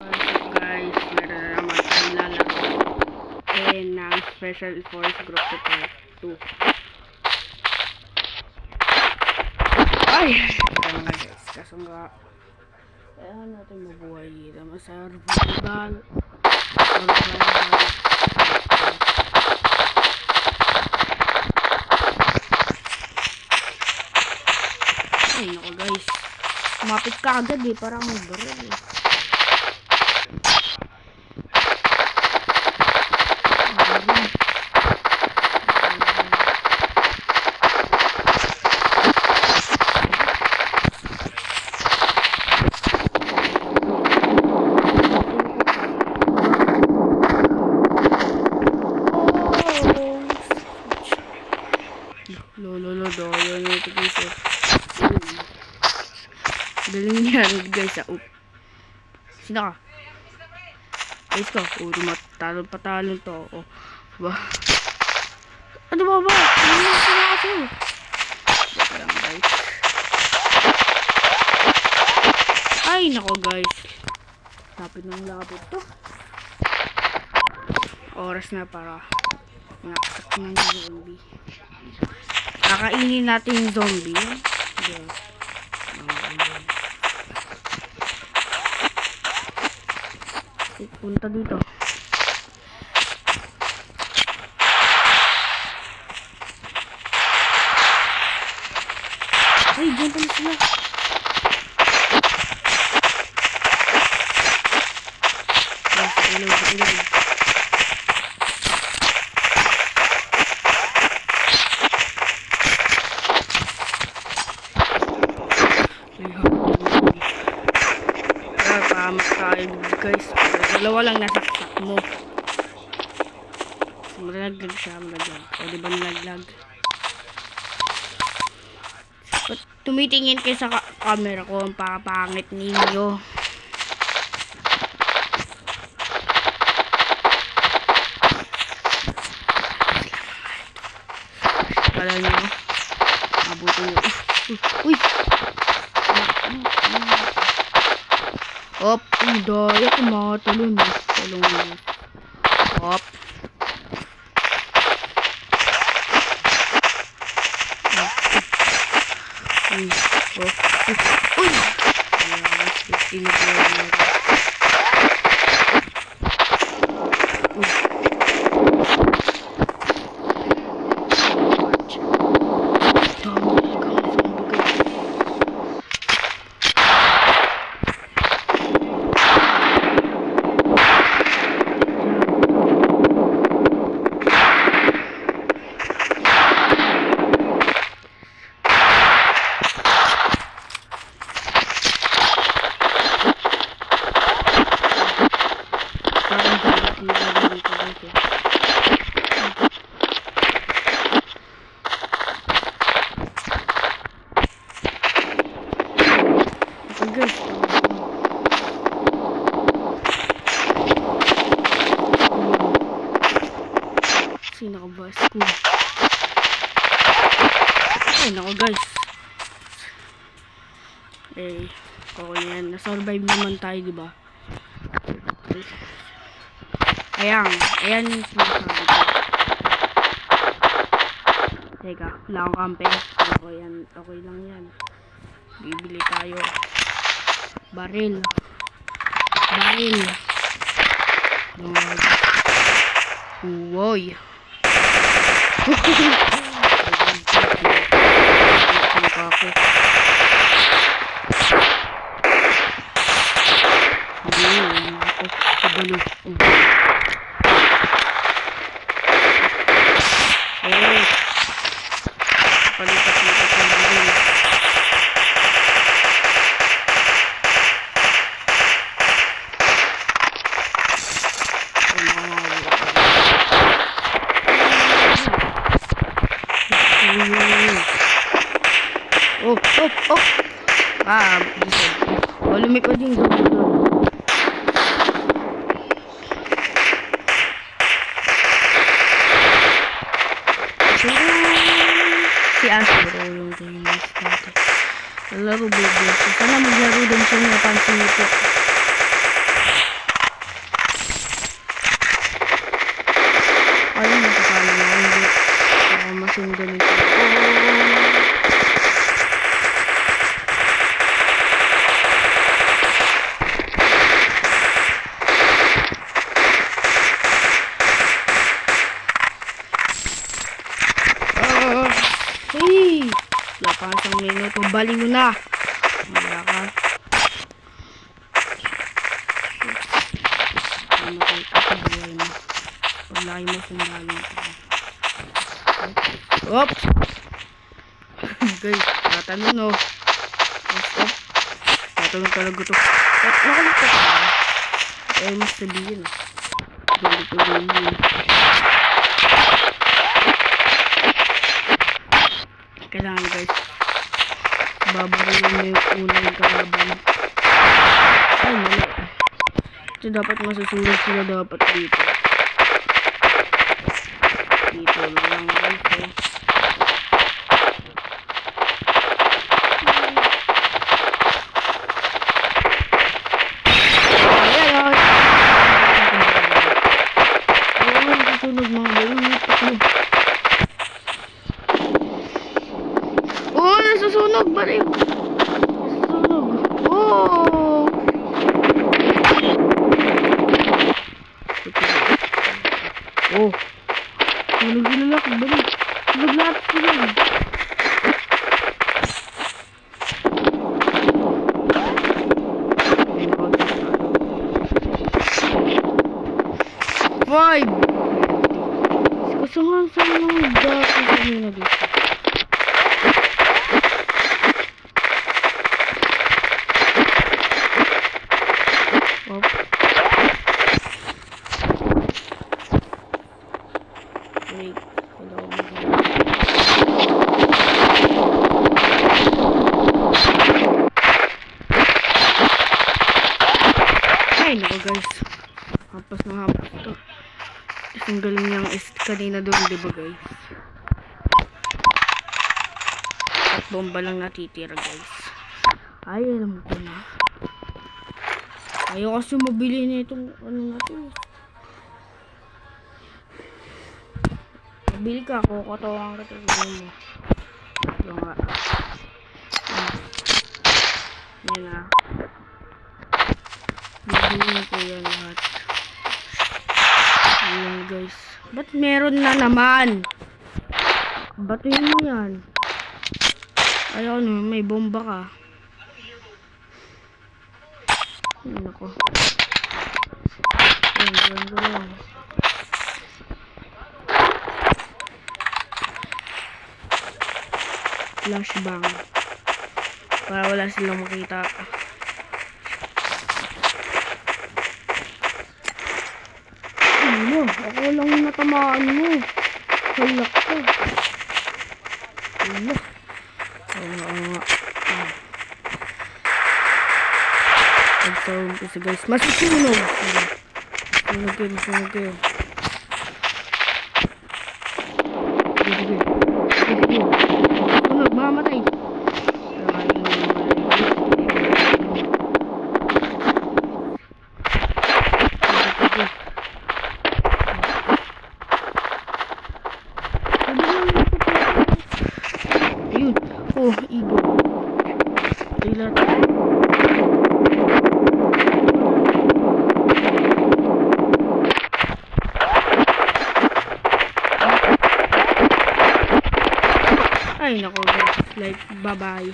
Guys, meron na naman tayong lalaro ng Special Force Group Part 2. Ay! Ito mga guys, kaso nga kailangan natin mabuhay dito. Survival. Ay nako guys, kumapit ka agad eh, parang baril eh. Lolo, dahil na ito guys. Galing niya guys. Sino ka? Guys ko. Patalon to. Oh. Ba? Ano ba ba? Ano sila ako? Dito lang guys. Ay nako guys. Lapit ng lapit to. Oras na para nakasak ng zombie. Kakainin natin yung zombie. Yeah. Punta dito. Ay, dyan pala sila. Pahamak tayo guys. Dalawa lang nasaksak mo. Malaglag siya. Pwede ba nalaglag? Tumitingin kayo sa camera ko. Ang pakapangit ninyo. Kala nyo. Abutin nyo. Uy! Op, daya tumatalon. Talon. Op. Uy. Op. Uy. Sino ka ba? School. Ay, nako guys. Eh, okay yan. Na-survive naman tayo, diba? Ayan yung sinasabi ko. Teka, wala akong camping. Okay lang yan. Bibili tayo. Baril. Uwoy. Oh. Lumipad yung zombie doon. Si Astro yung games natin. Laro baby. Sana maglaro din siya, napansin niyo po. minuto. Baliw na. Wala ka. Mamatay ka sa buhay mo. Paglaki mo sandalin ka. Oops! Guys, tatanong no. Stop. Tatanong talaga to. Nakalita ka. Ayaw mas sabihin. Galit ko ganyan. Kailangan guys. Babarilin mo yung unang kalaban. Ay, wala. So, dapat masusunod sila dapat dito. Dito lang guys eh. Sunog mga balimutak mo. Oh, nasusunog baliw. Nasusunog. Oh. Oh. Sunog sila lahat. Baliw. Sunog lahat sila. Five. Kasangan sa mga dati sa mga dito. Op. Wait. Hello. Ay, naku guys. Hapas na hapas to. Ang galing niyang kanina doon, diba guys? At bomba lang natitira guys. Ay, alam ko na. Ayaw kasi mabili na itong ano natin. Mabili ka, kukutawan ka ito. Ito nga. Yan na. Bibili ko yan lahat. Ayan guys. Ba't meron na naman? Batuhin mo yan. Ay ano, may bomba ka. Ayan ako. Ayan ko lang. Flashbang. Para wala silang makita. Ano? Ako lang yung natamaan mo. Halak ka. Ano? Pag-sound kasi guys. Masusunog. Masusunog kayo. Masusunog kayo. Sige. Masusunog. Mamamatay. Ayun. Oh, ego. Ilat. Ay, nako guys. Like, bye-bye.